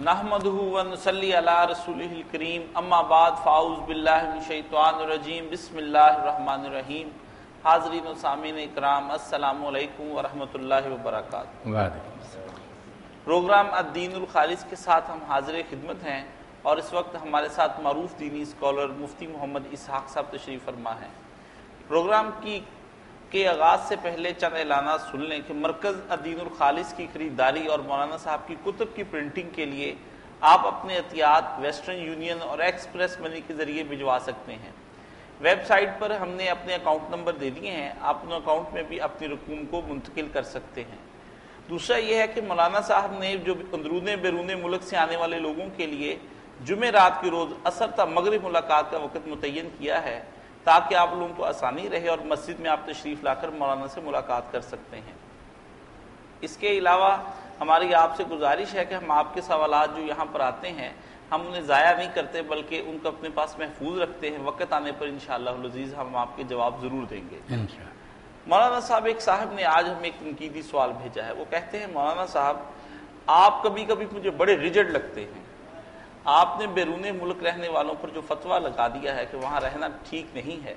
نحمدہ ونصلی علی رسولہ الکریم اما بعد فاعوذ باللہ من الشیطان الرجیم بسم اللہ الرحمن الرحیم۔ حاضرین و سامعین اکرام، السلام علیکم ورحمۃ اللہ وبرکاتہ۔ وعلیکم السلام۔ پروگرام الدین الخالص کے ساتھ ہم حاضر خدمت ہیں اور اس وقت ہمارے ساتھ معروف دینی اسکالر مفتی محمد اسحاق صاحب تشریف فرما ہیں۔ پروگرام کے آغاز سے پہلے چند اعلانات سن لیں کہ مرکز الدین الخالص کی خریداری اور مولانا صاحب کی کتب کی پرنٹنگ کے لیے آپ اپنے عطیات ویسٹرن یونین اور ایکسپریس منی کے ذریعے بھجوا سکتے ہیں۔ ویب سائٹ پر ہم نے اپنے اکاؤنٹ نمبر دے دیے ہیں، آپ ان اکاؤنٹ میں بھی اپنی رقوم کو منتقل کر سکتے ہیں۔ دوسرا یہ ہے کہ مولانا صاحب نے جو اندرون بیرون ملک سے آنے والے لوگوں کے لیے جمعرات کے روز عصر تا مغرب ملاقات کا وقت متعین کیا ہے تاکہ آپ لوگوں کو آسانی رہے اور مسجد میں آپ تشریف لا کر مولانا سے ملاقات کر سکتے ہیں۔ اس کے علاوہ ہماری آپ سے گزارش ہے کہ ہم آپ کے سوالات جو یہاں پر آتے ہیں ہم انہیں ضائع نہیں کرتے بلکہ ان کو اپنے پاس محفوظ رکھتے ہیں۔ وقت آنے پر انشاءاللہ العزیز ہم آپ کے جواب ضرور دیں گے انشاءاللہ۔ مولانا صاحب ایک صاحب نے آج ہمیں ایک تنقیدی سوال بھیجا ہے۔ وہ کہتے ہیں مولانا صاحب آپ کبھی کبھی مجھے بڑے ریجڈ لگتے ہیں، آپ نے بیرون ملک رہنے والوں پر جو فتویٰ لگا دیا ہے کہ وہاں رہنا ٹھیک نہیں ہے،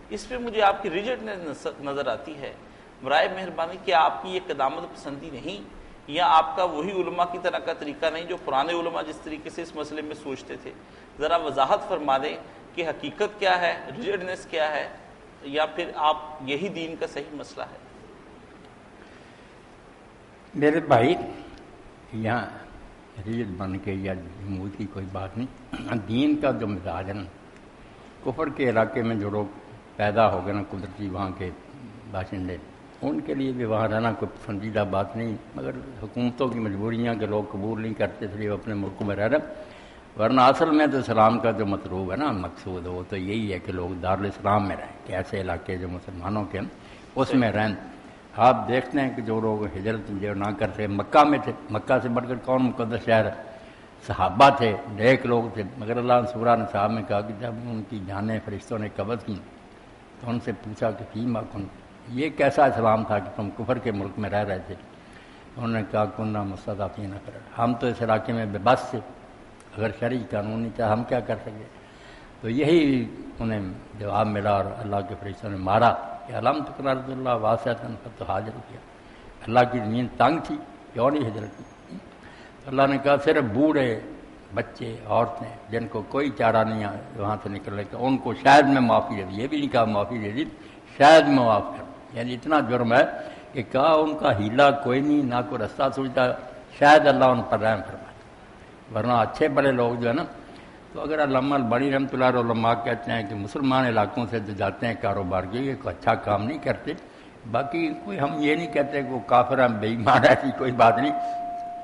اس پہ مجھے آپ کی ریجڈنس نظر آتی ہے۔ برائے مہربانی کہ آپ کی یہ قدامت پسندی نہیں یا آپ کا وہی علماء کی طرح کا طریقہ نہیں جو پرانے علماء جس طریقے سے اس مسئلے میں سوچتے تھے؟ ذرا وضاحت فرما دیں کہ حقیقت کیا ہے، ریجڈنس کیا ہے، یا پھر آپ یہی دین کا صحیح مسئلہ ہے؟ میرے بھائی، یہاں ریت بن کے یا جمود کی کوئی بات نہیں۔ دین کا جو مزاج ہے نا، کفر کے علاقے میں جو لوگ پیدا ہو گئے نا قدرتی وہاں کے باشندے، ان کے لیے بھی وہاں رہنا کوئی پسندیدہ بات نہیں، مگر حکومتوں کی مجبوریاں کہ لوگ قبول نہیں کرتے اس لیے وہ اپنے ملکوں میں رہ رہے۔ ورنہ اصل میں تو اسلام کا جو مطلوب ہے نا، مقصود وہ تو یہی ہے کہ لوگ دارالاسلام میں رہیں، کہ ایسے علاقے جو مسلمانوں کے ہیں اس میں رہیں۔ آپ دیکھتے ہیں کہ جو لوگ ہجرت جو نہ کرتے مکہ میں تھے، مکہ سے بڑھ کر کون مقدس شہر ہے؟ صحابہ تھے، نیک لوگ تھے، مگر اللہ سورہ نساء میں کہا کہ جب ان کی جانیں فرشتوں نے قبض کی تو ان سے پوچھا کہ فیما کن، یہ کیسا اسلام تھا کہ تم کفر کے ملک میں رہ رہے تھے؟ انہوں نے کہا کننا مستضعفین کر، ہم تو اس علاقے میں بے بس تھے، اگر شرعی قانون نہیں تھا ہم کیا کر سکتے؟ تو یہی انہیں جواب ملا اور اللہ کے فرشتوں نے مارا کہ علم تکن ارض اللہ واسعۃ فتہاجروا فیہا، اللہ کی زمین تنگ تھی کیوں نہیں ہجرت کی؟ تو اللہ نے کہا صرف بوڑھے، بچے، عورتیں جن کو کوئی چارہ نہیں ہے وہاں سے نکلنے کا، ان کو شاید میں معافی دے دی، یہ بھی نہیں کہا معافی دے دی، شاید میں معاف کر، یعنی اتنا جرم ہے کہ کہا ان کا ہیلا کوئی نہیں، نہ کوئی رستہ سوچتا، شاید اللہ ان پر رحم فرمائے۔ ورنہ اچھے بڑے لوگ جو ہے نا، تو اگر علامہ البانی رحمۃ اللہ علیہ علماء کہتے ہیں کہ مسلمان علاقوں سے جو جاتے ہیں کاروبار کے لیے کوئی اچھا کام نہیں کرتے، باقی کوئی ہم یہ نہیں کہتے کہ وہ کافر ہیں، بے ایمان، ایسی کوئی بات نہیں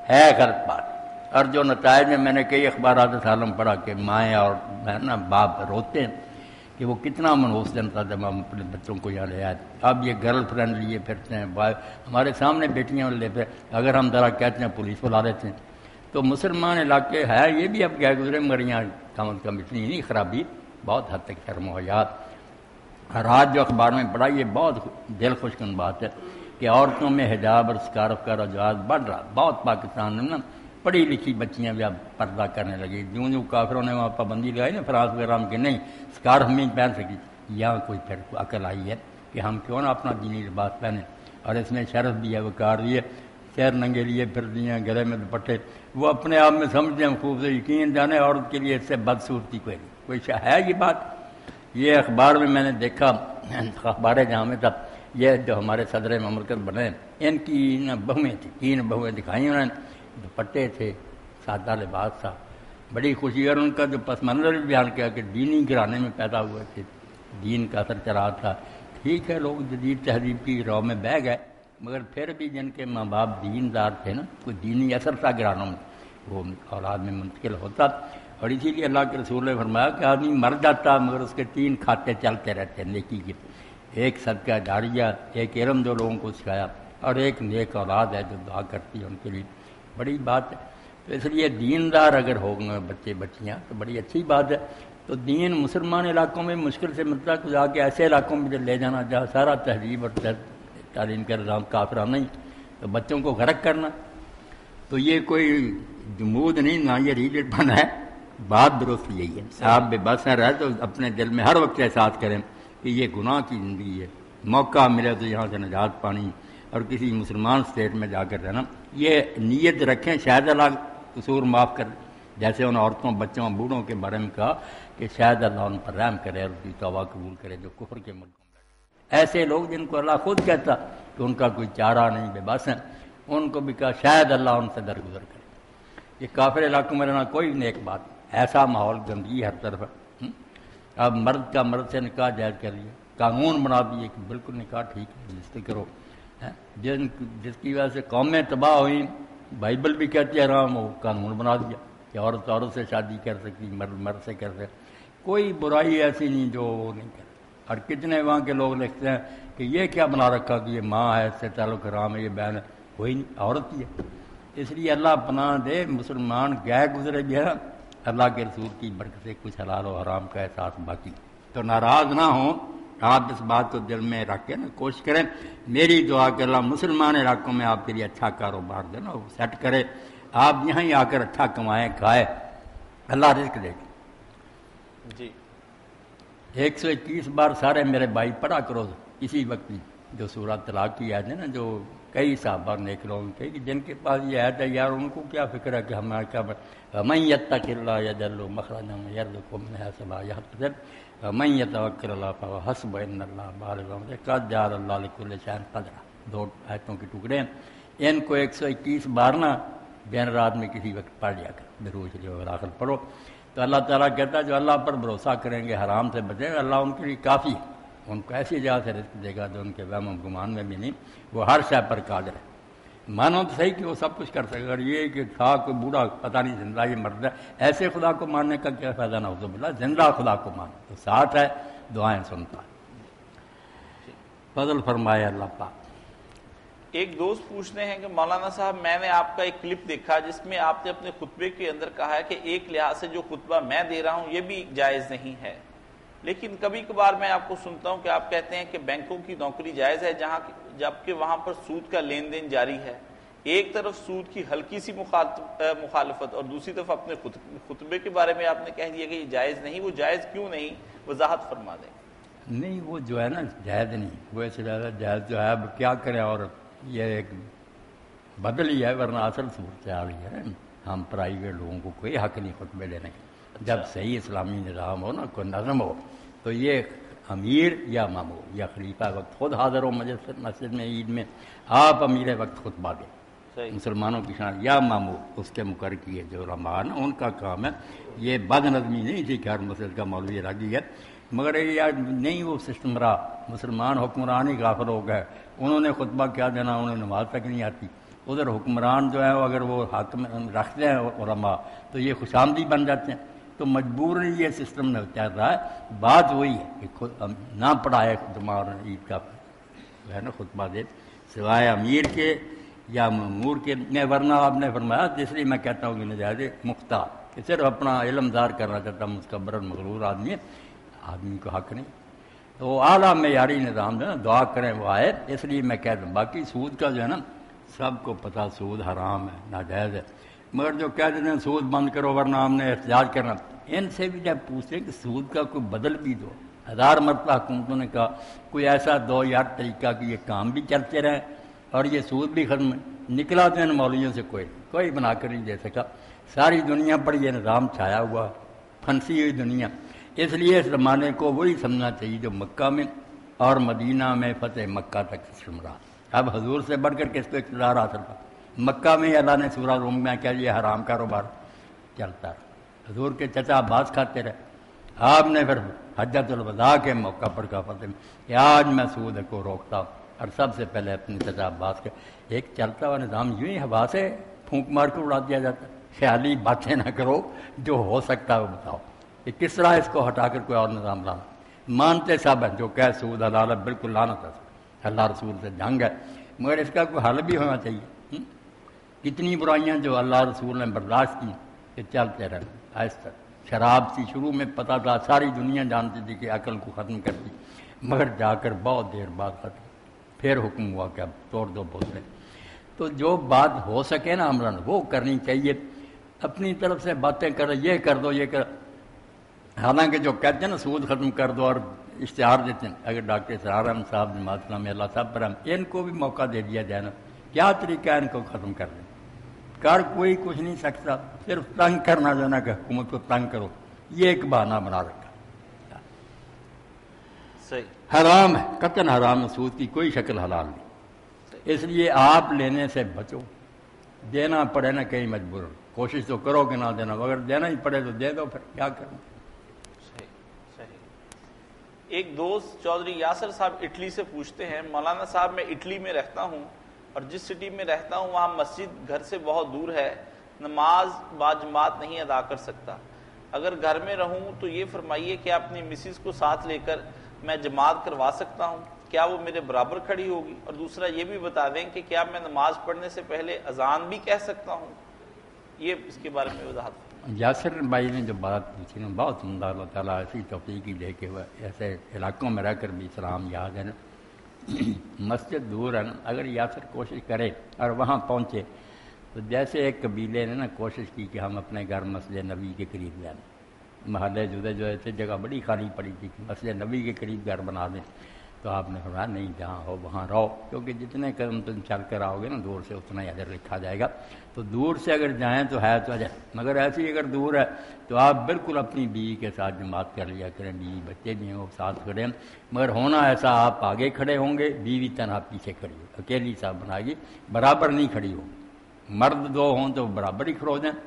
ہے، غلط بات۔ اور جو نتائج میں نے کئی اخبارات سالم پڑھا کہ مائیں اور نا باپ روتے ہیں کہ وہ کتنا منحوس جنتا جب ہم اپنے بچوں کو یہاں لے آئے، اب یہ گرل فرینڈ لیے پھرتے ہیں، ہمارے سامنے بیٹیاں لے پھر، اگر ہم ذرا کہتے ہیں پولیس بلا دیتے ہیں۔ تو مسلمان علاقے ہے، یہ بھی اب کیا گزرے، مگر یہاں کم از کم اتنی نہیں خرابی، بہت حد تک شرم و حیات۔ اور آج جو اخبار میں پڑھا، یہ بہت دل خوش کن بات ہے کہ عورتوں میں حجاب اور سکارف کا رجحان بڑھ رہا، بہت پاکستان میں نا پڑھی لکھی بچیاں بھی اب پردہ کرنے لگی، جو کافروں نے وہاں پابندی لگائی نا فرانس وغیرہ میں کہ نہیں سکارف نہیں پہن سکی، یہاں کوئی پھر عقل آئی ہے کہ ہم کیوں نہ اپنا دینی لباس پہنیں، اور اس میں شرف بھی ہے، وقار بھی ہے، سیر ننگے لیے پھر دیے، گلے میں دوپٹے، وہ اپنے آپ میں سمجھتے ہیں خوب سے، یقین جانے عورت کے لیے اس سے بدصورتی کوئی ہے یہ بات۔ یہ اخبار میں نے دیکھا، اخبار جہاں میں تھا، یہ جو ہمارے صدر مملکت بنے ان کی بہویں تھیں، 3 بہویں دکھائیں انہوں نے، دوپٹے تھے، سادہ لباس تھا، بڑی خوشی، اور ان کا جو پس منظر بھی بیان کیا کہ دینی گھرانے میں پیدا ہوئے تھے، دین کا اثر چلا تھا۔ ٹھیک ہے، لوگ جدید تہذیب کی راہ میں بہ گئے، مگر پھر بھی جن کے ماں باپ دیندار تھے نا، کوئی دینی اثر تھا گھرانوں میں، وہ اولاد میں منتقل ہوتا۔ اور اسی لیے اللہ کے رسول نے فرمایا کہ آدمی مر جاتا مگر اس کے 3 کھاتے چلتے رہتے ہیں نیکی کے، ایک صدقہ جاریہ، ایک علم جو لوگوں کو سکھایا، اور ایک نیک اولاد ہے جو دعا کرتی ہے ان کے لیے، بڑی بات ہے۔ تو اس لیے دیندار اگر ہو گئے بچے بچیاں تو بڑی اچھی بات ہے۔ تو دین مسلمان علاقوں میں مشکل سے مطلب جا کے ایسے علاقوں میں لے جانا جہاں سارا تہذیب اور تعلیم کا نظام کافرانہ نہیں، تو بچوں کو غرق کرنا، تو یہ کوئی جمود نہیں، نہ یہ ریلیٹ بنا ہے، بات درست یہی ہے. آپ بے بس نہ رہے تو اپنے دل میں ہر وقت احساس کریں کہ یہ گناہ کی زندگی ہے. موقع ملے تو یہاں سے نجات پانی اور کسی مسلمان اسٹیٹ میں جا کر رہنا، یہ نیت رکھیں، شاید اللہ قصور معاف کر، جیسے ان عورتوں بچوں بوڑھوں کے بارے میں کہا کہ شاید اللہ ان پر رحم کرے اور ان کی توبہ قبول کرے جو کفر کے ملکوں میں بیٹھے. ایسے لوگ جن کو اللہ خود کہتا کہ ان کا کوئی چارہ نہیں، بے بس ہیں، ان کو بھی کہا شاید اللہ ان سے درگزر کرے. یہ کافر علاقوں میں رہنا کوئی نیک بات، ایسا ماحول گندگی ہر طرف ہے. اب مرد کا مرد سے نکاح جائز کر دیا، قانون بنا دیے کہ بالکل نکاح ٹھیک ہے، رشتے کرو. جس کی وجہ سے قومیں تباہ ہوئیں، بائبل بھی کہتی ہے حرام، وہ قانون بنا دیا کہ عورت عورت سے شادی کر سکتی، مرد مرد سے کر سکتے. کوئی برائی ایسی نہیں جو وہ نہیں کرے. اور کتنے وہاں کے لوگ لکھتے ہیں کہ یہ کیا بنا رکھا کہ یہ ماں ہے، اس سے تعلق حرام ہے، یہ بہن ہے. کوئی نہیں، عورت ہی ہے. اس لیے اللہ پناہ دے، مسلمان گئے گزرے بھی ہے، اللہ کے رسول کی برکت سے کچھ حلال و حرام کا احساس باقی. تو ناراض نہ ہوں، آپ اس بات کو دل میں رکھ کے نا کوشش کریں. میری دعا کہ اللہ مسلمان علاقوں میں آپ کے لیے اچھا کاروبار دے نا، وہ سیٹ کرے، آپ یہاں ہی آ کر اچھا کمائیں کھائے، اللہ رزق دے گا. جی 121 بار سارے میرے بھائی پڑھا کرو اسی وقت جو سورۃ طلاق کی آیت ہے نا، جو کئی صحابہ نیک لوگ تھے کہ جن کے پاس یہ آیت ہے، یار ان کو کیا فکر ہے کہ ہمارا کیا وَمَن يَتَّقِ اللَّهَ يَجْعَل لَهُ مَخْرَجًا وَيَرْزُقْهُ مِنْ حَيْثُ لَا يَحْتَسِبُ وَمَن يَتَوَكَّلْ عَلَى اللَّهِ فَهُوَ حَسْبُهُ إِنَّ اللَّهَ بَالِغُ أَمْرِهِ قَدْ جَعَلَ اللَّهُ لِكُلِّ شَيْءٍ قَدْرًا. دو آیتوں کے ٹکڑے ہیں، ان کو 121 بار نا دن رات میں کسی وقت پڑھ لیا کر، درود شریف اور آخر پڑھو. تو اللہ تعالیٰ کہتا ہے جو اللہ پر بھروسہ کریں گے، حرام سے بچیں گے، اللہ ان کے لیے کافی ہے. ان کو ایسی جگہ سے رزق دے گا جو ان کے وہم و گمان میں بھی نہیں. وہ ہر شے پر قادر ہے. مانو تو صحیح کہ وہ سب کچھ کر سکے گا. یہ کہ تھا کوئی بوڑھا پتہ نہیں زندہ یہ مرد ہے، ایسے خدا کو ماننے کا کیا فائدہ نہ ہو. بلا زندہ خدا کو مانو تو ساتھ ہے، دعائیں سنتا ہے. فضل فرمائے اللہ پاک. ایک دوست پوچھتے ہیں کہ مولانا صاحب میں نے آپ کا ایک کلپ دیکھا جس میں آپ نے اپنے خطبے کے اندر کہا ہے کہ ایک لحاظ سے جو خطبہ میں دے رہا ہوں یہ بھی جائز نہیں ہے، لیکن کبھی کبھار میں آپ کو سنتا ہوں کہ آپ کہتے ہیں کہ بینکوں کی نوکری جائز ہے جبکہ وہاں پر سود کا لین دین جاری ہے. ایک طرف سود کی ہلکی سی مخالفت اور دوسری طرف اپنے خطبے کے بارے میں آپ نے کہہ دیا کہ یہ جائز نہیں. وہ جائز کیوں نہیں، وضاحت فرما دیں. نہیں وہ جو ہے نا جائز نہیں، وہ ایسے جائز جو ہے اب کیا کریں، اور یہ ایک بدل ہی ہے، ورنہ اصل صورتحال ہی ہے. ہم پرائیویٹ لوگوں کو کوئی حق نہیں خطبے لینے کا. جب صحیح اسلامی نظام ہو نا، کوئی نظم ہو، تو یہ امیر یا مامور یا خلیفہ وقت خود حاضر ہو مسجد میں عید میں، آپ امیر وقت خطبہ دیں. مسلمانوں کی شان یا مامور اس کے مقرر کیے جو علماء نا ان کا کام ہے. یہ بد نظمی نہیں تھی کہ ہر مسجد کا مولوی راگی ہے، مگر یہ نہیں وہ سسٹم رہا. مسلمان حکمران ہی غافل ہو گئے، انہوں نے خطبہ کیا دینا، انہیں نماز تک نہیں آتی. ادھر حکمران جو ہے اگر وہ حق میں رکھتے ہیں علماء تو یہ خوش آمدی بن جاتے ہیں. تو مجبور یہ سسٹم میں چل رہا ہے. بات وہی ہے کہ خود نہ پڑھائے جمعہ عید کا ہے نا خطبہ دے سوائے امیر کے یا مامور کے. میں ورنہ آپ نے فرمایا، اس لیے میں کہتا ہوں کہ نجائز مختار کہ صرف اپنا علم دار کرنا چاہتا ہوں، مستقبر مغرور آدمی کو حق نہیں. تو اعلیٰ معیاری نظام جو ہے نا، دعا کریں وہ آئے. اس لیے میں کہتا ہوں باقی سود کا جو ہے نا سب کو پتہ سود حرام ہے، ناجائز ہے. مگر جو کہہ دیتے ہیں سود بند کرو ورنہ ہم نے احتجاج کرنا، ان سے بھی جب پوچھتے کہ سود کا کوئی بدل بھی دو. 1000 مرتبہ حکومتوں نے کہا کوئی ایسا دو یار طریقہ کہ یہ کام بھی چلتے رہیں اور یہ سود بھی ختم. نکلا تو ان مولویوں سے کوئی بنا کر نہیں دے سکا. ساری دنیا پر یہ نظام چھایا ہوا، پھنسی ہوئی دنیا. اس لیے اس زمانے کو وہی سمجھنا چاہیے جو مکہ میں اور مدینہ میں فتح مکہ تک سسٹم رہا. اب حضور سے بڑھ کر کس کو اقتدار حاصل تھا؟ مکہ میں اللہ نے سورہ روم میں کیا یہ حرام کاروبار چلتا رہا. حضور کے چچا عباس کھاتے رہے. آپ نے پھر حجۃ الوداع کے موقع پر کہا فتح کہ آج میں سود کو روکتا ہوں، اور سب سے پہلے اپنے چچا عباس کے. ایک چلتا ہوا نظام یوں ہی ہوا سے پھونک مار کے اڑا دیا جاتا. خیالی باتیں نہ کرو، جو ہو سکتا ہے وہ بتاؤ کہ کس طرح اس کو ہٹا کر کوئی اور نظام لانا. مانتے سب ہیں جو کہ سود حلال ہے، بالکل لعنت ہے، اللہ رسول سے جنگ ہے. مگر اس کا کوئی حل بھی ہونا چاہیے. کتنی برائیاں جو اللہ رسول نے برداشت کی کہ چلتے رہے آہستہ. شراب سی شروع میں پتہ تھا، ساری دنیا جانتی تھی کہ عقل کو ختم کرتی، مگر جا کر بہت دیر بعد ختم. پھر حکم ہوا کہ اب توڑ دو بوتلیں. تو جو بات ہو سکے نا عملاً وہ کرنی چاہیے. اپنی طرف سے باتیں کر، یہ کر دو یہ کر، حالانکہ جو کہتے ہیں نا سود ختم کر دو اور اشتہار دیتے ہیں، اگر ڈاکٹر سرار احمد صاحب جماعت اسلامی اللہ صاحب پر ان کو بھی موقع دے دیا جائے نا، کیا طریقہ ہے ان کو ختم کر دیں؟ کر کوئی کچھ نہیں سکتا، صرف تنگ کرنا جانا کہ حکومت کو تنگ کرو، یہ ایک بہانہ بنا رکھا۔ صحیح، حرام ہے، قطعاً حرام ہے، سود کی کوئی شکل حلال نہیں، اس لیے آپ لینے سے بچو، دینا پڑے نا کہیں مجبور، کوشش تو کرو کہ نہ دینا، اگر دینا ہی پڑے تو دے دو، پھر کیا کرنا۔ ایک دوست چودھری یاسر صاحب اٹلی سے پوچھتے ہیں، مولانا صاحب میں اٹلی میں رہتا ہوں اور جس سٹی میں رہتا ہوں وہاں مسجد گھر سے بہت دور ہے، نماز باجماعت نہیں ادا کر سکتا، اگر گھر میں رہوں تو یہ فرمائیے کہ اپنی مسز کو ساتھ لے کر میں جماعت کروا سکتا ہوں، کیا وہ میرے برابر کھڑی ہوگی؟ اور دوسرا یہ بھی بتا دیں کہ کیا میں نماز پڑھنے سے پہلے اذان بھی کہہ سکتا ہوں؟ یہ اس کے بارے میں وضاحت۔ یاسر بھائی نے جو بات پوچھی نا بہت عمدہ، اللہ تعالیٰ ایسی توفیق ہی دے کہ وہ ایسے علاقوں میں رہ کر بھی اسلام یاد ہے نا، مسجد دور ہے نا، اگر یاسر کوشش کرے اور وہاں پہنچے تو جیسے ایک قبیلے نے نا کوشش کی کہ ہم اپنے گھر مسجد نبی کے قریب جائیں، محلے جدے جو ایسے جگہ بڑی خالی پڑی تھی کہ مسجد نبی کے قریب گھر بنا دیں، تو آپ نے فرمایا نہیں، جہاں ہو وہاں رہو، کیونکہ جتنے قدم تم چل کر آؤ گے نا دور سے اتنا ہی اجر لکھا جائے گا، تو دور سے اگر جائیں تو ہے تو اجر، مگر ایسی اگر دور ہے تو آپ بالکل اپنی بیوی کے ساتھ جماعت کر لیا کریں، بیوی بچے بھی ہیں وہ ساتھ کھڑے ہیں، مگر ہونا ایسا آپ آگے کھڑے ہوں گے، بیوی تنہا پیچھے کھڑی ہو، اکیلی صاحب بنائے گی، برابر نہیں کھڑی ہوگی، مرد دو ہوں تو برابر ہی کھڑو جائیں،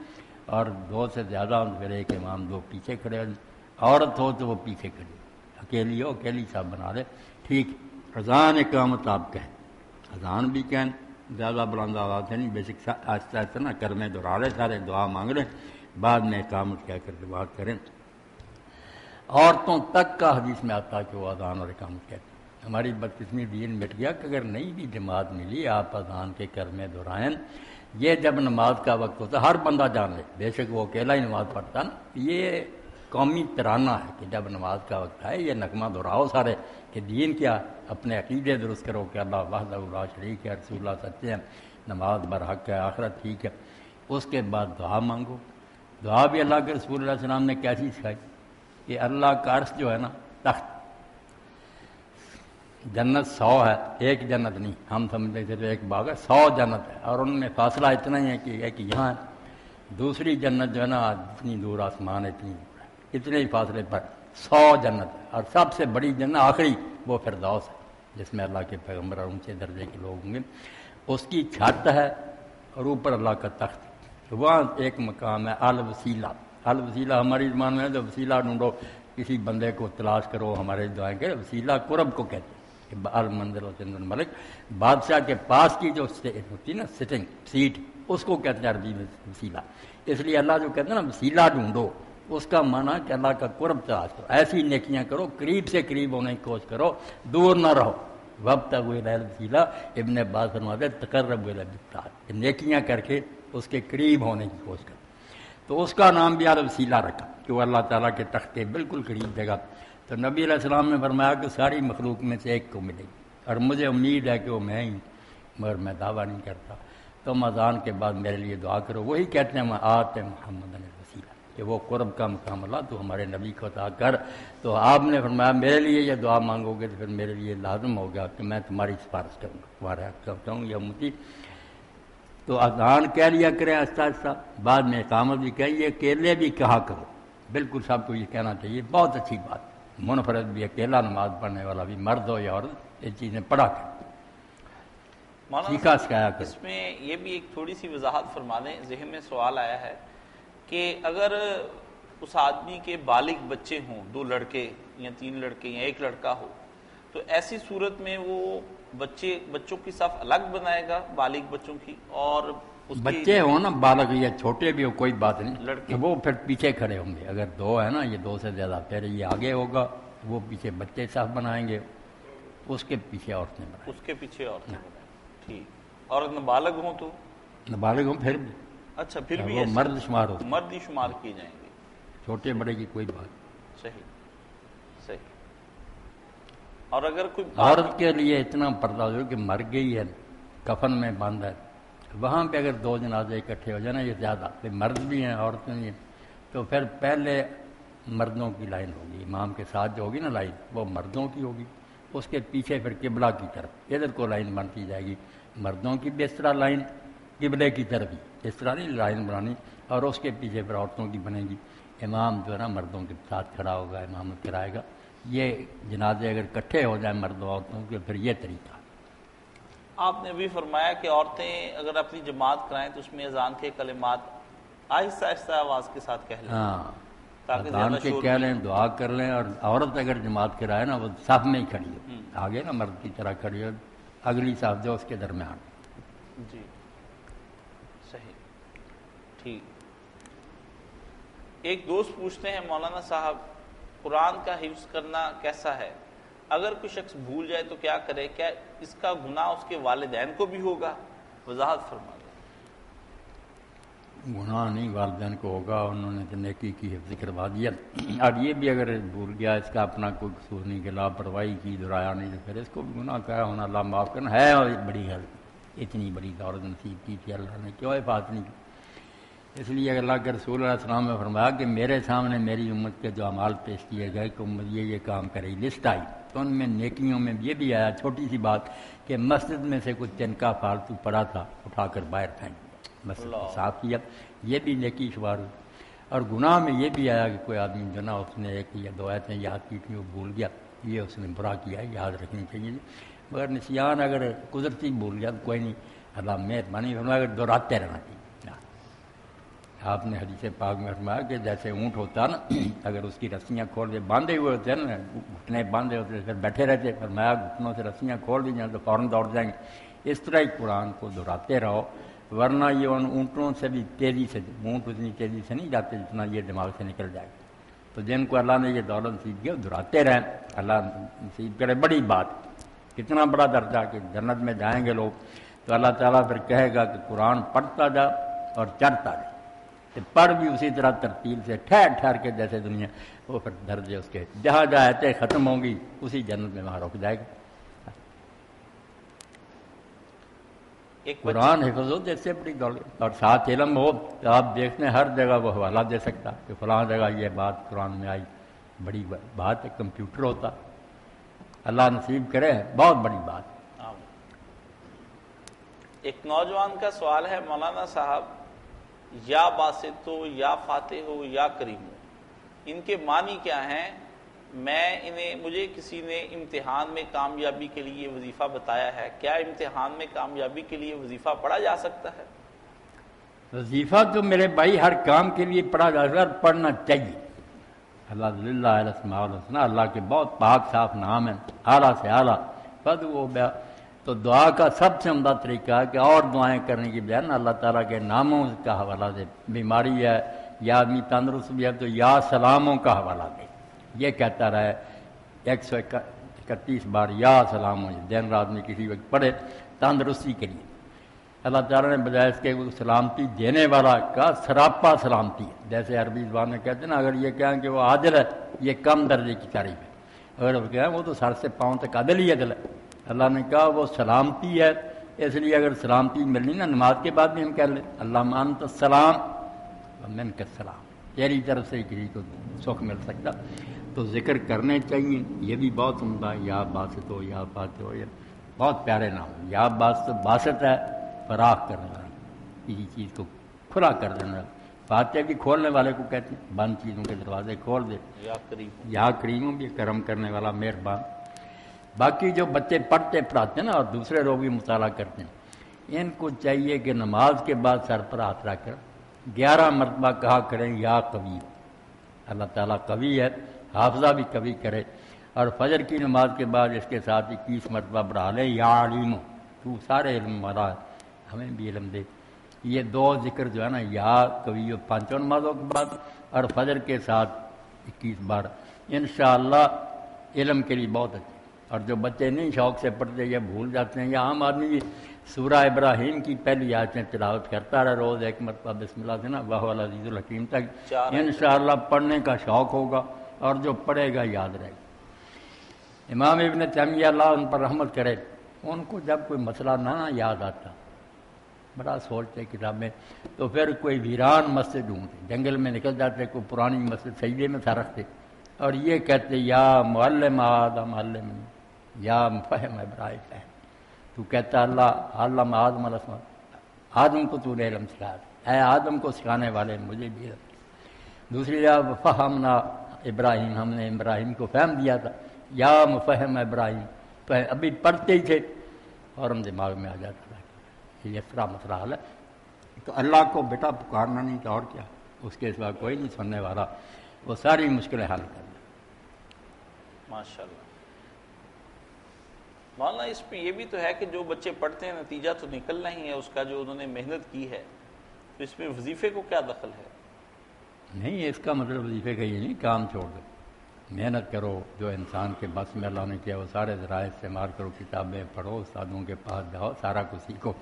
اور دو سے زیادہ ہوں تو پھر ایک امام دو پیچھے کھڑے ہو جائیں، عورت ہو تو وہ پیچھے کھڑی ہو، اکیلی ہو اکیلی صاحب بنا دے، ٹھیک۔ اذان اقامت آپ کہیں، اذان بھی کہیں، زیادہ بلند آواز سے نہیں، بیسک آہستہ آہستہ نہ کرنے دہرا لے، سارے دعا مانگ لیں، بعد میں اقامت کہہ کر دعا کریں۔ عورتوں تک کا حدیث میں آتا ہے کہ وہ اذان اور اقامت کہتے ہیں، ہماری بدقسمی دین مٹ گیا کہ اگر نہیں بھی جماعت ملی آپ اذان کے کرنے دہرائیں، یہ جب نماز کا وقت ہوتا ہے ہر بندہ جان لے، بے شک وہ اکیلا ہی نماز پڑھتا نا، یہ قومی ترانہ ہے کہ جب نماز کا وقت ہے یہ نغمہ دہراؤ سارے کہ دین کیا، اپنے عقیدے درست کرو کہ اللہ وحدہ لا شریک ہے، رسول اللہ سچے ہیں، نماز برحق ہے، آخرت ٹھیک ہے، اس کے بعد دعا مانگو۔ دعا بھی اللہ کے رسول اللہ علیہ وسلم نے کیسی سکھائی کہ اللہ کا عرش جو ہے نا تخت، جنت 100 ہے، ایک جنت نہیں، ہم سمجھتے تھے تو ایک باغ ہے، 100 جنت ہے، اور ان میں فاصلہ اتنا ہی ہے کہ ایک یہاں ہے، دوسری جنت جو ہے نا اتنی دور آسمان ہے، اتنی دور ہے، اتنے ہی فاصلے پر 100 جنت ہے، اور سب سے بڑی جنت آخری وہ فردوس ہے جس میں اللہ کے پیغمبر اور اونچے درجے کے لوگ ہوں گے، اس کی چھت ہے اور اوپر اللہ کا تخت، وہاں ایک مقام ہے الوسیلہ۔ الوسیلہ ہماری زبان میں ہے تو وسیلہ ڈھونڈو، کسی بندے کو تلاش کرو، ہمارے دعائیں کرے، وسیلہ قرب کو کہتے ہیں کہ المنزل چند الملک، بادشاہ کے پاس کی جو ہوتی ہے نا سٹنگ سیٹ، اس کو کہتے ہیں عربی میں وسیلہ، اس لیے اللہ جو کہتے ہیں نا وسیلہ ڈھونڈو، اس کا معنی کہ اللہ کا قرب تلاش کرو، ایسی نیکیاں کرو، قریب سے قریب ہونے کی کوشش کرو، دور نہ رہو، وابتغوا الیہ الوسیلہ، ابن عباس فرماتے تقربوا الیہ بالطاعۃ، نیکیاں کر کے اس کے قریب ہونے کی کوشش کرو، تو اس کا نام بھی الوسیلہ رکھا کہ وہ اللہ تعالیٰ کے تخت کے بالکل قریب جگہ، تو نبی علیہ السلام نے فرمایا کہ ساری مخلوق میں سے ایک کو ملے گی، اور مجھے امید ہے کہ وہ میں ہی، مگر میں دعویٰ نہیں کرتا، تم اذان کے بعد میرے لیے دعا کرو، وہی کہتے ہیں آت محمد الوسیلہ، کہ وہ قرب کا مقام اللہ تو ہمارے نبی کو عطا کر، تو آپ نے فرمایا میرے لیے یہ دعا مانگو گے تو پھر میرے لیے لازم ہوگا کہ میں تمہاری سفارش کروں گا، تمہارے حق کرتا ہوں یا امتی، تو اذان کہہ لیا کریں آہستہ آہستہ، بعد میں اقامت بھی کہیے، اکیلے بھی کہا کرو، بالکل سب کو یہ کہنا چاہیے، بہت اچھی بات، منفرد بھی، اکیلا نماز پڑھنے والا بھی، مرد ہو یا عورت، یہ چیزیں پڑھا کر سیکھا سکھایا کرو۔ اس میں یہ بھی ایک تھوڑی سی وضاحت فرما دیں، ذہن میں سوال آیا ہے کہ اگر اس آدمی کے بالغ بچے ہوں، 2 لڑکے یا 3 لڑکے یا 1 لڑکا ہو، تو ایسی صورت میں وہ بچوں کی صف الگ بنائے گا، بالغ بچوں کی، اور بچے ہوں نا بالغ یا چھوٹے بھی ہو کوئی بات نہیں، لڑکے وہ پھر پیچھے کھڑے ہوں گے، اگر 2 ہے نا، یہ 2 سے زیادہ، پھر یہ آگے ہوگا، وہ پیچھے بچے صف بنائیں گے، اس کے پیچھے عورتیں بنائیں گے، اس کے پیچھے عورتیں بنائیں گے، ٹھیک، اور نابالغ ہوں تو نابالغ ہوں پھر بھی، اچھا پھر بھی وہ مرد شمار ہوتے، مرد ہی شمار کیے جائیں گے، چھوٹے بڑے کی کوئی بات۔ صحیح صحیح۔ اور اگر کوئی عورت کے لیے اتنا پردہ ہو کہ مر گئی ہے، کفن میں بند ہے، وہاں پہ اگر 2 جنازے اکٹھے ہو جائیں نا یہ زیادہ، مرد بھی ہیں عورتیں بھی ہیں، تو پھر پہلے مردوں کی لائن ہوگی، امام کے ساتھ جو ہوگی نا لائن وہ مردوں کی ہوگی، اس کے پیچھے پھر قبلہ کی طرف ادھر کو لائن بنتی جائے گی، مردوں کی بھی اس طرح لائن قبلے کی طرف ہی اس طرح نہیں لائن بنانی، اور اس کے پیچھے پھر عورتوں کی بنے گی، امام جو ہے نا مردوں کے ساتھ کھڑا ہوگا، امامت کرائے گا۔ یہ جنازے اگر اکٹھے ہو جائیں مردوں عورتوں کے پھر یہ طریقہ۔ آپ نے بھی فرمایا کہ عورتیں اگر اپنی جماعت کرائیں تو اس میں اذان کے کلمات آہستہ آہستہ آواز کے ساتھ کہہ لیں، ہاں تاکہ اذان زیادہ کے شور کہہ بھی- لیں، دعا کر لیں، اور عورت اگر جماعت کرائے نا وہ صف میں ہی کھڑی ہو، آگے نا مرد کی طرح کھڑی ہو، اگلی صف جو اس کے درمیان۔ جی صحیح ٹھیک۔ ایک دوست پوچھتے ہیں مولانا صاحب قرآن کا حفظ کرنا کیسا ہے؟ اگر کوئی شخص بھول جائے تو کیا کرے؟ کیا اس کا گناہ اس کے والدین کو بھی ہوگا؟ وضاحت فرما دیں۔ گناہ نہیں والدین کو ہوگا، انہوں نے تو نیکی کی حفظ کروا دیا، اور یہ بھی اگر بھول گیا اس کا اپنا کوئی قصور نہیں کہ لاپرواہی کی دہرایا نہیں تو پھر اس کو بھی گناہ کا ہونا، اللہ معاف کرنا ہے، اور بڑی غلطی، اتنی بڑی دولت نصیب کی تھی اللہ نے، کیوں حفاظت نہیں کی؟ اس لیے اللہ کے رسول علیہ السلام نے فرمایا کہ میرے سامنے میری امت کے جو اعمال پیش کیے گئے کہ امت یہ کام کرے، لسٹ آئی تو ان میں نیکیوں میں یہ بھی آیا، چھوٹی سی بات کہ مسجد میں سے کچھ تنکا فالتو پڑا تھا اٹھا کر باہر پھینک دیا، مسجد کو صاف کیا، یہ بھی نیکی شمار ہوئی۔ اور گناہ میں یہ بھی آیا کہ کوئی آدمی جو نا اس نے 1 یا 2 آیتیں یاد کی تھیں وہ بھول گیا، یہ اس نے برا کیا ہے، یاد رکھنی چاہیے، مگر نسیان اگر قدرتی بھول گیا تو کوئی نہیں، اللہ مہربانی فرمایا اگر دہراتے رہنا چاہیے۔ آپ نے حدیث پاک میں فرمایا کہ جیسے اونٹ ہوتا ہے نا، اگر اس کی رسیاں کھول دے، باندھے ہوئے ہوتے ہیں نا، گھٹنے باندھے ہوتے ہیں، پھر بیٹھے رہتے، فرمایا گھٹنوں سے رسیاں کھول دی جائیں تو فوراً دوڑ جائیں گے، اس طرح ہی قرآن کو دہراتے رہو، ورنہ یہ ان اونٹوں سے بھی تیزی سے، اونٹ اتنی تیزی سے نہیں جاتے جتنا یہ دماغ سے نکل جائے گا، تو جن کو اللہ نے یہ دولت نصیب کیا دہراتے رہیں، اللہ نصیب کرے۔ بڑی بات، کتنا بڑا درجہ کہ جنت میں جائیں گے لوگ تو اللہ تعالیٰ پھر کہے گا کہ قرآن پڑھتا جا اور چڑھتا جا، پڑھ بھی اسی طرح ترتیل سے ٹھہر ٹھہر کے جیسے دنیا، وہ پھر درجے اس کے جہاں جہاں آیتیں ختم ہوں گی اسی جنت میں وہاں رک جائے گا۔ قرآن حفظ ہو جیسے بڑی دولت، اور ساتھ علم ہو تو آپ دیکھتے ہیں ہر جگہ وہ حوالہ دے سکتا کہ فلاں جگہ یہ بات قرآن میں آئی، بڑی بات ہے، کمپیوٹر ہوتا، اللہ نصیب کرے، بہت بڑی بات۔ ایک نوجوان کا سوال ہے مولانا صاحب، یا باسط ہو یا فاتح ہو یا کریم ہو، ان کے معنی کیا ہیں؟ مجھے کسی نے امتحان میں کامیابی کے لیے وظیفہ بتایا ہے، کیا امتحان میں کامیابی کے لیے وظیفہ پڑھا جا سکتا ہے؟ وظیفہ تو میرے بھائی ہر کام کے لیے پڑھا جا سکتا ہے، پڑھنا چاہیے۔ اللہ للہ الاسماء الحسنی، اللہ کے بہت پاک صاف نام ہیں، اعلیٰ سے اعلیٰ، فدعوا بہا، تو دعا کا سب سے عمدہ طریقہ ہے کہ اور دعائیں کرنے کی بجائے نا اللہ تعالیٰ کے ناموں کا حوالہ دے، بیماری ہے یا آدمی تندرست بھی ہے تو یا سلاموں کا حوالہ دے، یہ کہتا رہے 131 بار یا سلام ہو، دن رات میں کسی وقت پڑھے تندرستی کے لیے۔ اللہ تعالیٰ نے بجائے اس کے سلامتی دینے والا کا سراپا سلامتی ہے، جیسے عربی زبان میں کہتے ہیں نا، اگر یہ کہیں کہ وہ عادل ہے یہ کم درجے کی تعریف ہے، اگر وہ کہیں وہ تو سر سے پاؤں تک عدل ہی عدل ہے، اللہ نے کہا وہ سلامتی ہے، اس لیے اگر سلامتی ملنی نا نماز کے بعد بھی ہم کہہ لیں اللہم انت السلام ومنک السلام، تیری طرف سے کسی کو سکھ مل سکتا، تو ذکر کرنے چاہیے، یہ بھی بہت عمدہ، یا باسط ہو یا فاتح ہو، یا بہت پیارے نام، یا باسط ہے فراخ کرنے والا، کسی چیز کو کھلا کر دینے والا، فاتح بھی کھولنے والے کو کہتے ہیں، بند چیزوں کے دروازے کھول دے، یا کریم بھی کرم کرنے والا مہربان۔ باقی جو بچے پڑھتے پڑھاتے ہیں نا اور دوسرے لوگ بھی مطالعہ کرتے ہیں، ان کو چاہیے کہ نماز کے بعد سر پر ہاتھ رکھ کر 11 مرتبہ کہا کریں یا قوی، اللہ تعالیٰ قوی ہے، حافظہ بھی قوی کرے، اور فجر کی نماز کے بعد اس کے ساتھ 21 مرتبہ بڑھا لیں یا علیم، تو سارے علم والا ہے ہمیں بھی علم دے۔ یہ 2 ذکر جو ہے نا، یا قوی 5 نمازوں کے بعد اور فجر کے ساتھ 21 بار، انشاءاللہ علم کے لیے بہت اچھا۔ اور جو بچے نہیں شوق سے پڑھتے یا بھول جاتے ہیں، یا عام آدمی سورہ ابراہیم کی پہلی آیتیں تلاوت کرتا رہے روز 1 مرتبہ بسم اللہ سے نا وَهُوَ الْعَزِيزُ الْحَكِيمُ تک، انشاءاللہ پڑھنے کا شوق ہوگا اور جو پڑھے گا یاد رہے گا۔ امام ابن تیمیہ اللہ ان پر رحمت کرے، ان کو جب کوئی مسئلہ نہ یاد آتا بڑا سوچتے کتابیں، تو پھر کوئی ویران مسجد ڈھونڈتے، جنگل میں نکل جاتے، کوئی پرانی مسجد سجدے میں تھا رکھتے، اور یہ کہتے یا معلم آدم علم، یا فہم ابراہیم فہم، تو کہتا اللہ علم آدم علیہ السلام، آدم کو تو نے علم سکھایا، اے آدم کو سکھانے والے مجھے بھی علم۔ دوسری جگہ فہمنا ابراہیم، ہم نے ابراہیم کو فہم دیا تھا، یا مفہم ابراہیم، ابھی پڑھتے ہی تھے اور ہم دماغ میں آ جاتا تھا یہ اس طرح مسئلہ حل ہے۔ تو اللہ کو بیٹا پکارنا نہیں تو اور کیا، اس کے سوا کوئی نہیں سننے والا، وہ ساری مشکلیں حل کر دیں۔ ماشاء اللہ مولانا، اس پہ یہ بھی تو ہے کہ جو بچے پڑھتے ہیں نتیجہ تو نکلنا ہی ہے اس کا، جو انہوں نے محنت کی ہے، تو اس میں وظیفے کو کیا دخل ہے؟ نہیں، اس کا مطلب وظیفے کا یہ نہیں کام چھوڑ دو، محنت کرو، جو انسان کے بس میں اللہ نے کیا وہ سارے ذرائع استعمال کرو، کتابیں پڑھو، استادوں کے پاس جاؤ، سارا کچھ سیکھو،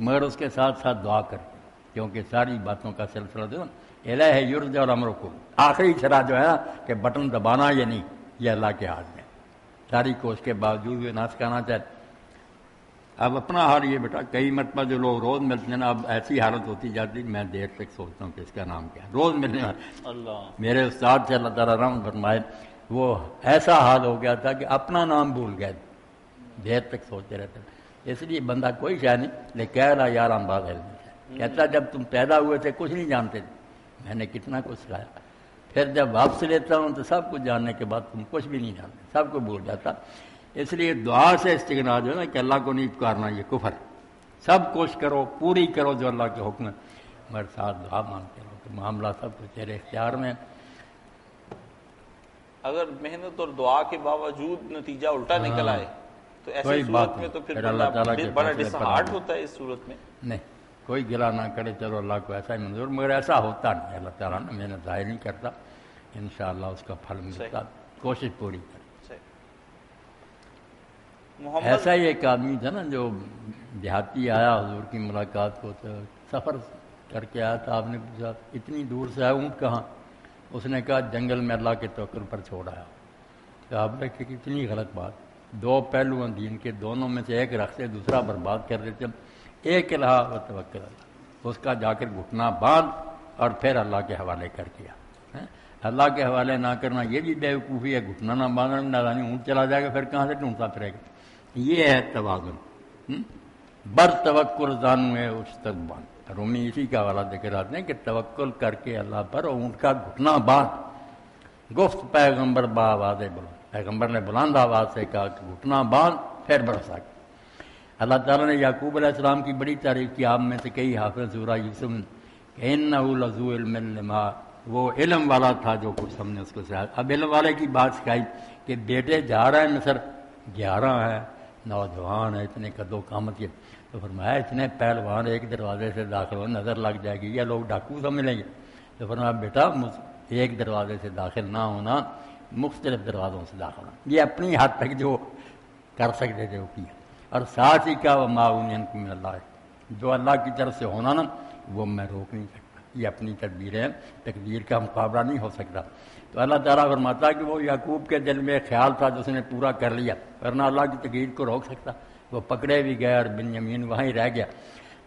مگر اس کے ساتھ ساتھ دعا کرو، کیونکہ ساری باتوں کا سلسلہ دو الہ یرجع الامر کو، آخری شرح جو ہے نا کہ بٹن دبانا یا نہیں، یہ اللہ کے ہاتھ میں، ساری کوشش کے باوجود بھی نہ سکھانا چاہتے۔ اب اپنا حال یہ بیٹا، کئی مرتبہ جو لوگ روز ملتے ہیں نا، اب ایسی حالت ہوتی جاتی، میں دیر تک سوچتا ہوں کہ اس کا نام کیا ہے، روز ملنے والا اللہ میرے استاد سے اللہ تعالیٰ رحم فرمائے، وہ ایسا حال ہو گیا تھا کہ اپنا نام بھول گئے، دیر تک سوچتے رہتے، اس لیے بندہ کوئی شاید نہیں، لیکن کہہ رہا یار ہم بات علم ہے، کہتا جب تم پیدا ہوئے تھے کچھ نہیں جانتے تھے، میں نے کتنا کچھ سکھایا، پھر جب واپس لیتا ہوں تو سب کچھ جاننے کے بعد تم کچھ بھی نہیں جانتے، سب کو بھول جاتا۔ اس لیے دعا سے استغنا جو ہے نا کہ اللہ کو نہیں پکارنا، یہ کفر، سب کوشش کرو، پوری کرو جو اللہ کے حکم ہے، مگر ساتھ دعا مانگتے رہو کہ معاملہ سب کچھ تیرے اختیار میں۔ اگر محنت اور دعا کے باوجود نتیجہ الٹا نکل آئے تو ایسی کوئی بات صورت میں تو نہیں، پھر پھر اللہ تعالیٰ کے بڑا فیصلے ڈس پر ہارٹ آنا۔ ہوتا ہے اس صورت میں۔ نہیں، کوئی گلا نہ کرے، چلو اللہ کو ایسا ہی منظور، مگر ایسا ہوتا نہیں، اللہ تعالیٰ نے محنت ضائع نہیں کرتا، انشاءاللہ اس کا پھل ملتا، کوشش پوری کرے۔ ایسا ہی ایک آدمی تھا نا جو دیہاتی آیا حضور کی ملاقات کو، تو سفر کر کے آیا تھا، آپ نے پوچھا اتنی دور سے آیا، اونٹ کہاں؟ اس نے کہا جنگل میں اللہ کے توکل پر چھوڑ آیا۔ تو آپ نے کہا اتنی غلط بات، دو پہلو ہیں دین کے، دونوں میں سے ایک رکھتے دوسرا برباد کر دیتے، ایک الہ و توکل اللہ، اس کا جا کر گھٹنا باندھ اور پھر اللہ کے حوالے کر دیا۔ اللہ کے حوالے نہ کرنا یہ بھی بیوقوفی ہے، گھٹنا نہ باندھنا، نہ جانے اونٹ چلا جائے گا، پھر کہاں سے ڈھونڈتا پھرے گا۔ یہ ہے توازن، بر توکل زانو ہے استقبال، رومی اسی کا حوالہ دے کر آتے ہیں کہ توکل کر کے اللہ پر اونٹ کا گھٹنا باندھ، گفت پیغمبر بآواز بلند، پیغمبر نے بلند آواز سے کہا کہ گھٹنا باندھ پھر بھروسہ کر۔ اللہ تعالیٰ نے یعقوب علیہ السلام کی بڑی تعریف کی، آپ میں سے کئی حافظ سورہ یوسف کہ انہ لذو علم لما، وہ علم والا تھا جو کچھ ہم نے اس کو سکھایا۔ اب علم والے کی بات سکھائی کہ بیٹے جا رہے ہیں مصر، 11 ہے، نوجوان ہے، اتنے قد و قامت کے، تو فرمایا اتنے پہلوان ایک دروازے سے داخل ہو نظر لگ جائے گی، یہ لوگ ڈاکو سمجھ لیں گے۔ تو فرمایا بیٹا ایک دروازے سے داخل نہ ہونا، مختلف دروازوں سے داخل ہونا، یہ اپنی حد تک جو کر سکتے تھے وہ کیا، اور ساتھ ہی کا وما اغنی من اللہ، جو اللہ کی طرف سے ہونا نا وہ میں روک نہیں سکتا، یہ اپنی تدبیر ہے، تقدیر کا مقابلہ نہیں ہو سکتا۔ تو اللہ تعالیٰ فرماتا ہے کہ وہ یعقوب کے دل میں خیال تھا جو اس نے پورا کر لیا، ورنہ اللہ کی تقدیر کو روک سکتا، وہ پکڑے بھی گئے اور بنیامین وہیں رہ گیا۔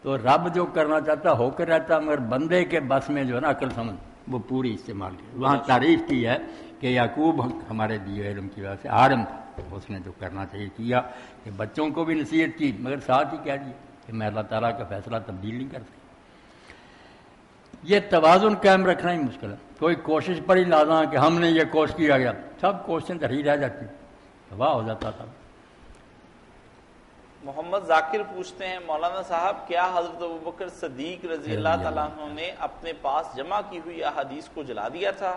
تو رب جو کرنا چاہتا ہو کر رہتا، مگر بندے کے بس میں جو ہے نا عقل سمجھ وہ پوری استعمال کی۔ وہاں تعریف کی ہے کہ یعقوب ہمارے دیے علم کی وجہ سے عالم تھا، اس نے جو کرنا چاہیے کیا، کہ بچوں کو بھی نصیحت کی، مگر ساتھ ہی کہہ دیا کہ میں اللہ تعالیٰ کا فیصلہ تبدیل نہیں کر سکتا۔ یہ توازن قائم رکھنا ہی مشکل ہے، کوئی کوشش پر ہی لازم کہ ہم نے یہ کوشش کیا گیا، سب کوششیں دھری رہ جاتی، تباہ ہو جاتا تھا۔ محمد ذاکر پوچھتے ہیں مولانا صاحب کیا حضرت ابوبکر صدیق رضی اللہ تعالیٰ عنہ نے اپنے پاس جمع کی ہوئی احادیث کو جلا دیا تھا؟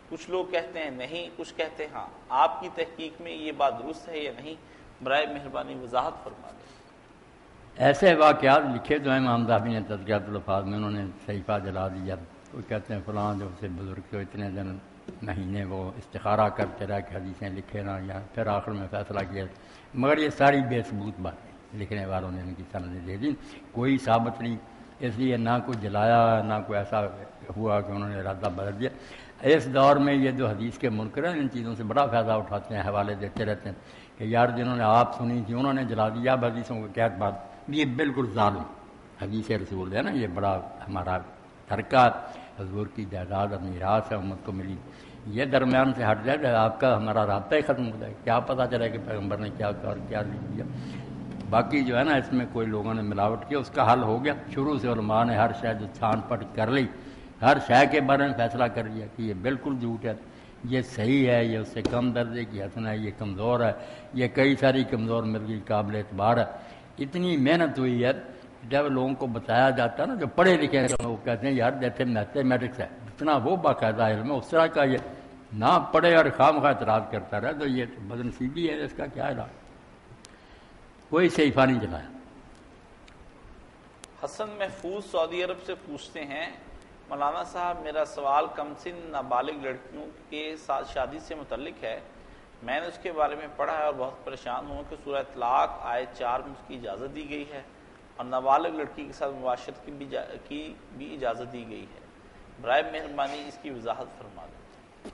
کچھ لوگ کہتے ہیں نہیں، کچھ کہتے ہیں ہاں، آپ کی تحقیق میں یہ بات درست ہے یا نہیں؟ برائے مہربانی وضاحت فرما دیں۔ ایسے واقعات لکھے جو ہیں امام ذہبی نے تذکرۃ الفاظ میں، انہوں نے صحیفہ جلا دیا، وہ کہتے ہیں فلاں جو سے بزرگ تھے اتنے دن مہینے وہ استخارہ کرتے رہ کے حدیثیں لکھے نہ، یا پھر آخر میں فیصلہ کیا، مگر یہ ساری بے ثبوت باتیں لکھنے والوں نے ان کی سندیں دے دی، کوئی ثابت نہیں، اس لیے نہ کوئی جلایا نہ کوئی ایسا ہوا کہ انہوں نے ارادہ بدل دیا۔ اس دور میں یہ جو حدیث کے منکر ہیں ان چیزوں سے بڑا فائدہ اٹھاتے ہیں، حوالے دیتے رہتے ہیں کہ یار جنہوں نے آپ سنی تھی انہوں نے جلا دیا، اب حدیثوں کو کیا بات، یہ بالکل ظالم حدیث رسول ہے نا، یہ بڑا ہمارا ترکہ حضور کی جائیداد اور میراث ہے، امت کو ملی، یہ درمیان سے ہٹ جائے تو آپ کا ہمارا رابطہ ہی ختم ہو جائے، کیا پتہ چلے کہ پیغمبر نے کیا کہا اور کیا نہیں کیا۔ باقی جو ہے نا اس میں کوئی لوگوں نے ملاوٹ کی، اس کا حل ہو گیا، شروع سے علماء نے ہر شے جو چھان پٹ کر لی، ہر شے کے بارے میں فیصلہ کر لیا کہ یہ بالکل جھوٹ ہے، یہ صحیح ہے، یہ اس سے کم درجے کی حسن ہے، یہ کمزور ہے، یہ کئی ساری کمزور مل گئی، قابل اعتبار ہے۔ اتنی محنت ہوئی ہے، جب لوگوں کو بتایا جاتا ہے نا، جو پڑھے لکھے ہیں وہ کہتے ہیں یار جیسے میتھمیٹکس ہے، اتنا وہ باقاعدہ علم ہے، اس طرح کا یہ نہ پڑھے اور خواہ مخواہ اعتراض کرتا رہے تو یہ بدنصیبی ہے، اس کا کیا علاج؟ کوئی صحیفہ نہیں چلایا۔ حسن محفوظ سعودی عرب سے پوچھتے ہیں، مولانا صاحب میرا سوال کم سن نابالغ لڑکیوں کے ساتھ شادی سے متعلق ہے۔ میں نے اس کے بارے میں پڑھا ہے اور بہت پریشان ہوں کہ سورہ طلاق آیت 4 میں اس کی اجازت دی گئی ہے اور نابالغ لڑکی کے ساتھ مباشرت کی بھی اجازت دی گئی ہے، برائے مہربانی اس کی وضاحت فرما دیں۔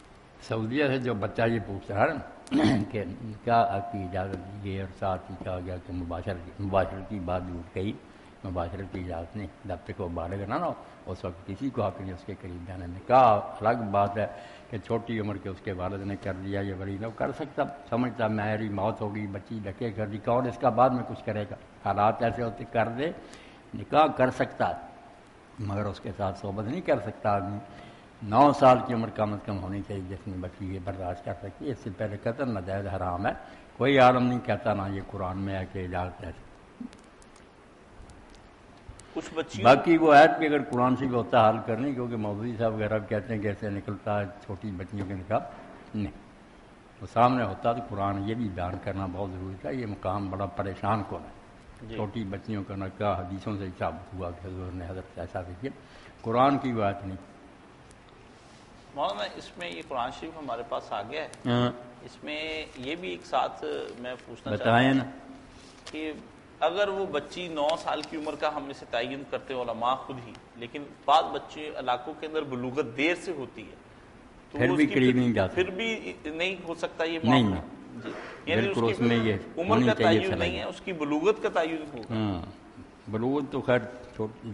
سعودیہ سے جو بچہ یہ پوچھتا ہے کہ نکاح کی اجازت دی گئی اور ساتھ ہی کہا گیا کہ مباشرت کی بات جھوٹ گئی، مباشرت کی اجازت نہیں، جب تک وہ بالغ نہ ہو اس وقت کسی کو حق نہیں اس کے قریب جانے میں۔ نکاح الگ بات ہے کہ چھوٹی عمر کے اس کے والد نے کر دیا، یہ ولی نہ کر سکتا، سمجھتا میری موت ہوگی، بچی ڈھکے کر دی، کون اس کا بعد میں کچھ کرے گا، حالات ایسے ہوتے کر دے، نکاح کر سکتا مگر اس کے ساتھ صحبت نہیں کر سکتا آدمی۔ 9 سال کی عمر کم از کم ہونی چاہیے جس میں بچی یہ برداشت کر سکتی ہے، اس سے پہلے قتل ناجائز حرام ہے، کوئی عالم نہیں کہتا نہ یہ قرآن میں ہے کہ اجازت ہے۔ کچھ بچیوں باقی وہ آیت بھی اگر قرآن سے بھی ہوتا حل کرنی، کیونکہ مولوی صاحب وغیرہ کہتے ہیں کہ ایسے نکلتا ہے چھوٹی بچیوں کے نکاح، نہیں، وہ سامنے ہوتا تو قرآن یہ بھی بیان کرنا بہت ضروری تھا، یہ مقام بڑا پریشان کن ہے، چھوٹی بچیوں کا نکاح حدیثوں سے ثابت ہوا کہ حضور نے حضرت ایسا بھی کیا، قرآن کی بات نہیں۔ مولانا اس میں یہ قرآن شریف ہمارے پاس آ گیا ہے، اس میں یہ بھی ایک ساتھ میں پوچھنا چاہتا بتائیں نا ہوں کہ اگر وہ بچی 9 سال کی عمر کا ہم اسے تعین کرتے ہیں علماء خود ہی، لیکن بعض بچے علاقوں کے اندر بلوغت دیر سے ہوتی ہے تو پھر بھی قریب نہیں جاتے، پھر بھی نہیں ہو سکتا یہ نہیں معاملہ؟ یعنی بالکل اس میں یہ عمر کا تعین نہیں ہے، اس کی بلوغت کا تعین ہوگا۔ ہاں، بلوغت تو خیر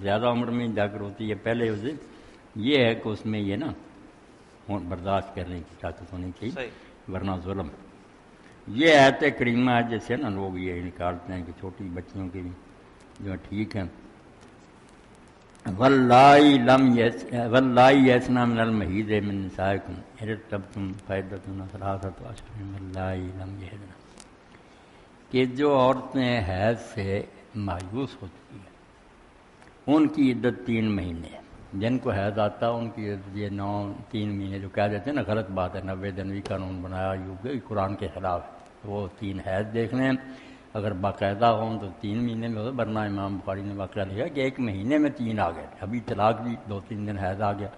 زیادہ عمر میں جا کر ہوتی ہے، پہلے اسے یہ ہے کہ اس میں یہ نا برداشت کرنے کی طاقت ہونی چاہیے، ورنہ ظلم۔ یہ آیت کریمہ ہے جیسے نا لوگ یہ نکالتے ہیں کہ چھوٹی بچیوں کے بھی جو ٹھیک ہیں، واللائی یسنا من المحیض من نسائکم ان ارتبتم فعدتہن ثلاثۃ اشہر واللائی لم یحضن، کہ جو عورتیں حیض سے مایوس ہو چکی ہیں ان کی عدت 3 مہینے ہے، جن کو حیض آتا ان کی یہ 3 مہینے جو کہہ دیتے ہیں نا، غلط بات ہے، 90 دن بھی قانون بنایا قرآن کے خلاف، وہ 3 حیض دیکھ لیں، اگر باقاعدہ ہوں تو 3 مہینے میں ہوتا، ورنہ امام بخاری نے واقعہ لکھا کہ 1 مہینے میں 3 آ گئے، ابھی طلاق بھی 2-3 دن حیض آ گیا،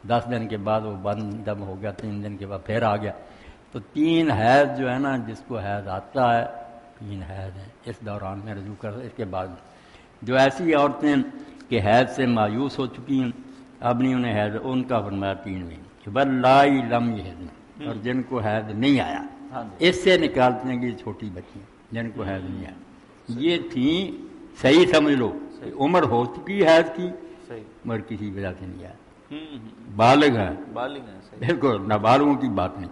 10 دن کے بعد وہ بند دم ہو گیا، 3 دن کے بعد پھر آ گیا، تو 3 حیض جو ہے نا جس کو حیض آتا ہے 3 حیض ہیں، اس دوران میں رجوع کر، اس کے بعد جو ایسی عورتیں کہ حیض سے مایوس ہو چکی ہیں اب نہیں انہیں حیض، ان کا فرمایا 3 مہینے، واللائی لم یحضن، اور جن کو حیض نہیں آیا اس سے نکالتے ہیں کہ یہ چھوٹی بچی جن کو حیض نہیں آیا، یہ تھیں صحیح سمجھ لو، عمر ہو چکی حیض کی مگر کسی وجہ سے نہیں آیا، بالغ ہے، بالکل نابالغوں کی بات نہیں،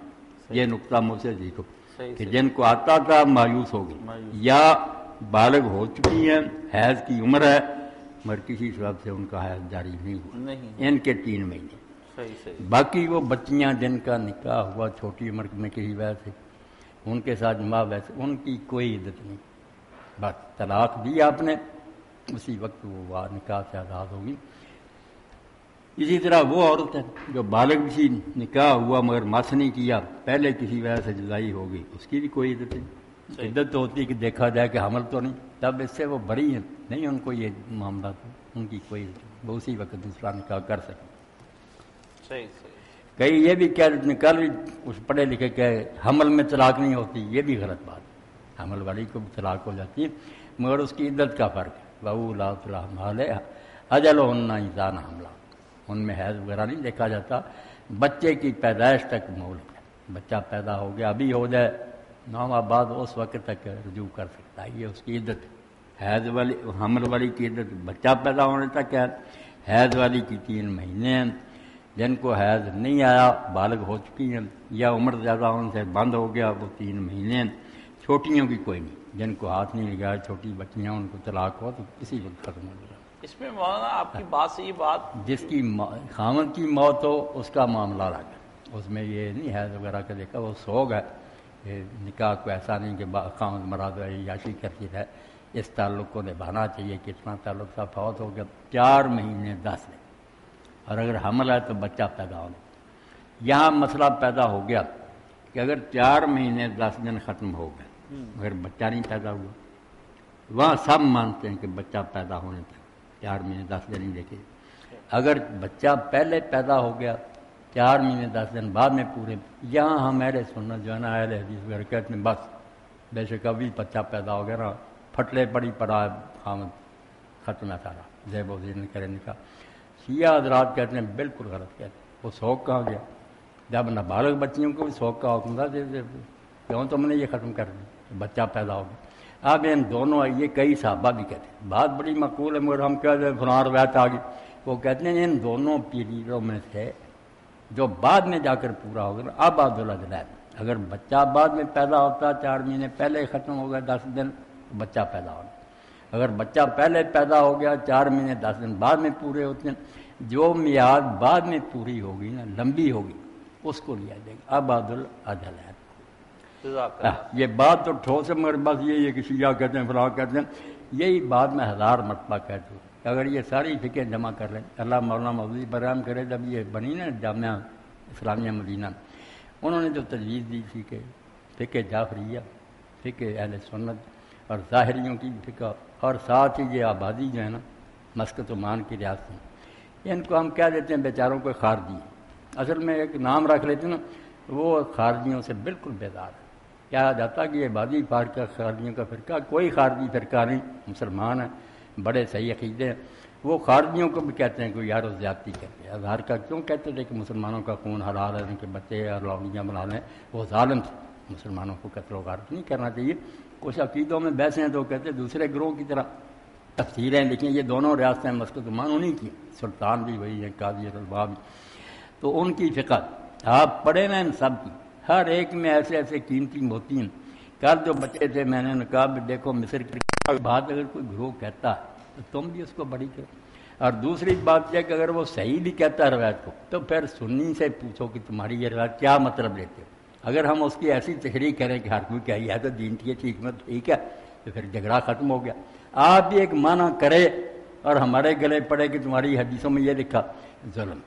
یہ نقطہ مجھ سے دیکھو کہ جن کو آتا تھا مایوس ہو گئی، یا بالغ ہو چکی ہیں، حیض کی عمر ہے مگر کسی سبب سے ان کا حیض جاری نہیں ہوا، ان کے 3 مہینے۔ باقی وہ بچیاں جن کا نکاح ہوا چھوٹی عمر میں کسی وجہ سے ان کے ساتھ جماع ویسے ان کی کوئی عدت نہیں، بس طلاق دی آپ نے اسی وقت وہ نکاح سے آزاد ہوگی۔ اسی طرح وہ عورت ہے جو بالغ بھی نکاح ہوا مگر مس نہیں کیا، پہلے کسی وجہ سے جدائی ہو گئی، اس کی بھی کوئی عدت نہیں، عدت تو ہوتی ہے کہ دیکھا جائے کہ حمل تو نہیں، تب اس سے وہ بری ہیں، نہیں ان کو یہ معاملہ تو ان کی کوئی عدت نہیں، وہ اسی وقت دوسرا نکاح کر سکے۔ کئی یہ بھی کیا نکال اس پڑھے لکھے کہ حمل میں طلاق نہیں ہوتی، یہ بھی غلط بات ہے، حمل والی کو بھی طلاق ہو جاتی ہے مگر اس کی عدت کا فرق ہے، وَأُولَاتُ الْأَحْمَالِ أَجَلُهُنَّ إِذَا نَ حَمْلًا، ان میں حیض وغیرہ نہیں دیکھا جاتا، بچے کی پیدائش تک مہلت ہے، بچہ پیدا ہو گیا ابھی ہو جائے 9 ماہ بعد اس وقت تک رجوع کر سکتا ہے، یہ اس کی عدت ہے۔ حیض والی حمل والی کی عدت بچہ پیدا ہونے تک ہے، حیض والی کی 3 مہینے ہیں، جن کو حیض نہیں آیا بالغ ہو چکی ہیں یا عمر زیادہ ہونے سے بند ہو گیا وہ 3 مہینے ہیں، چھوٹیوں کی کوئی نہیں، جن کو ہاتھ نہیں لگایا چھوٹی بچیاں ان کو طلاق ہو تو کسی کو ختم ہو جائے۔ اس میں مولانا آپ کی بات سے یہ بات جس کی خامد کی موت ہو اس کا معاملہ الگ ہے، اس میں یہ نہیں حیض وغیرہ کا دیکھا، وہ سوگ ہے کہ نکاح کو ایسا نہیں کہ خامد مراد ہے یاشی کرتی ہے، اس تعلق کو نبھانا چاہیے کہ اتنا تعلق تھا فوت ہو گیا 4 مہینے 10 دن، اور اگر حمل ہے تو بچہ پیدا ہونا۔ یہاں مسئلہ پیدا ہو گیا کہ اگر 4 مہینے 10 دن ختم ہو گئے اگر بچہ نہیں پیدا ہوا، وہاں سب مانتے ہیں کہ بچہ پیدا ہونے تک 4 مہینے 10 دن ہی دیکھے، اگر بچہ پہلے پیدا ہو گیا 4 مہینے 10 دن بعد میں پورے، یہاں ہم اہل سنت جو ہے نا اہل حدیث وغیرہ کہتے ہیں بس بے شک ابھی بچہ پیدا ہو گیا نا پھٹلے پڑی پڑا ہے خامد ختم ہے سارا، زیب و زین کرے نکاح۔ شیعہ حضرات کہتے ہیں بالکل غلط کہتے ہیں، وہ سوگ کہاں گیا؟ جب نابالغ بچیوں کو بھی سوگ کا حکم تھا کیوں تم نے یہ ختم کر دیا بچہ پیدا ہو گیا؟ اب ان دونوں یہ کئی صحابہ بھی کہتے ہیں، بات بڑی مقبول ہے مگر ہم کہتے ہیں فلاں روایت آ گئی، وہ کہتے ہیں ان دونوں پیریڈوں میں سے جو بعد میں جا کر پورا ہو گیا اب عبدالعدلین، اگر بچہ بعد میں پیدا ہوتا 4 مہینے پہلے ختم ہو گیا 10 دن بچہ پیدا ہوگا، اگر بچہ پہلے پیدا ہو گیا 4 مہینے 10 دن بعد میں پورے ہوتے ہیں، جو میعاد بعد میں پوری ہوگی نا لمبی ہوگی اس کو لیا جائے گا اب عبدالعدلین۔ یہ بات تو ٹھوس ہے مگر بس یہی ہے کہ شیعہ کہتے ہیں فلاں کہتے ہیں، یہی بات میں 1000 مرتبہ کہتا ہوں، اگر یہ ساری فقہ جمع کر لیں، اللہ مولانا مودودی برہم کرے، جب یہ بنی نا جامعہ اسلامیہ مدینہ انہوں نے جو تجویز دی تھی کہ فقہ جعفریہ، فقہ اہل سنت اور ظاہریوں کی فقہ، اور ساتھ ہی یہ آبادی جو ہے نا مسقط عمان کی ریاستیں، ان کو ہم کہہ دیتے ہیں بیچاروں کو خارجی، اصل میں ایک نام رکھ لیتے ہیں نا، وہ خارجیوں سے بالکل بیدار ہے، کہا جاتا کہ یہ آبادی فارقہ خارجیوں کا فرقہ، کوئی خارجی فرقہ نہیں، مسلمان ہیں بڑے صحیح عقیدے ہیں، وہ خارجیوں کو بھی کہتے ہیں کہ یار و زیادتی کرتے ہیں، اظہار کا کیوں کہتے تھے کہ مسلمانوں کا خون حلال ہے، ان کے بچے اور لونڈیاں بنا لیں، وہ ظالم تھے، مسلمانوں کو قتل و غارت نہیں کرنا چاہیے، کچھ عقیدوں میں بحث ہیں تو کہتے ہیں دوسرے گروہ کی طرح تفسیریں لکھیں، یہ دونوں ریاستیں مسقط عمان انہیں کی، سلطان بھی وہی ہیں قاضی البا بھی، تو ان کی فقہ آپ پڑھے نا ان سب کی، ہر ایک میں ایسے ایسے قیمتی موتی ہیں۔ کل جو بچے تھے میں نے کہا دیکھو مصر کی بات اگر کوئی گروہ کہتا ہے تو تم بھی اس کو بڑی کرو، اور دوسری بات یہ کہ اگر وہ صحیح بھی کہتا ہے روایت کو تو پھر سنی سے پوچھو کہ تمہاری یہ روایت کیا مطلب لیتے ہو، اگر ہم اس کی ایسی تحریک کریں کہ ہر کوئی کہی ہے تو دین کی ٹھیک میں ٹھیک ہے تو پھر جھگڑا ختم ہو گیا، آپ بھی ایک معنی کرے اور ہمارے گلے پڑے کہ تمہاری حدیثوں میں یہ لکھا ظلم۔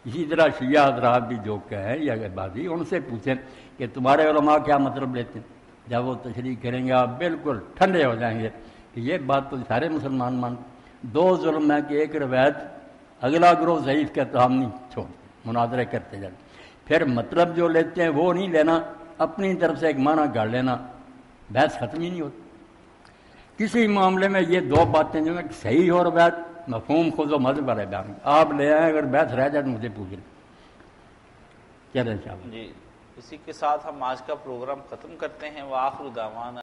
اسی طرح شیعہ حضرات بھی جو کہیں یا بازی ان سے پوچھیں کہ تمہارے علماء کیا مطلب لیتے ہیں، جب وہ تشریح کریں گے آپ بالکل ٹھنڈے ہو جائیں گے کہ یہ بات تو سارے مسلمان مانتے، 2 ظلم ہے کہ ایک روایت اگلا گروہ ضعیف کا تو ہم نہیں چھوڑتے، مناظرے کرتے جاتے، پھر مطلب جو لیتے ہیں وہ نہیں لینا، اپنی طرف سے ایک معنی گاڑ لینا، بحث ختم ہی نہیں ہوتی۔ کسی معاملے میں یہ 2 باتیں جو ہے صحیح ہو روایت مفہوم خود و مذہب والے بیان آپ لے آئیں، اگر بحث رہ جائے تو مجھے پوچھ لیں، چلیں انشاءاللہ۔ جی اسی کے ساتھ ہم آج کا پروگرام ختم کرتے ہیں، وآخر دعوانا